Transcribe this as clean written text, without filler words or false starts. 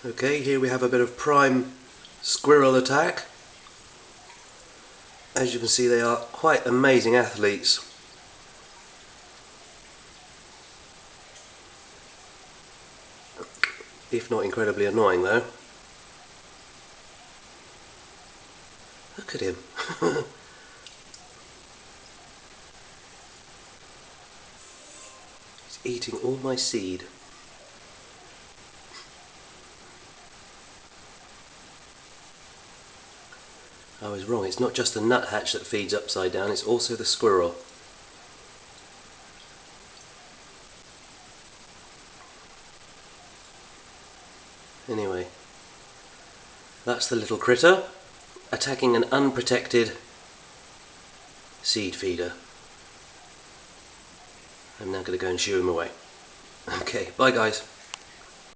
Okay, here we have a bit of prime squirrel attack. As you can see, they are quite amazing athletes. If not incredibly annoying though. Look at him. He's eating all my seed. I was wrong, it's not just the nuthatch that feeds upside down, it's also the squirrel. Anyway, that's the little critter attacking an unprotected seed feeder. I'm now going to go and shoo him away. Okay, bye guys.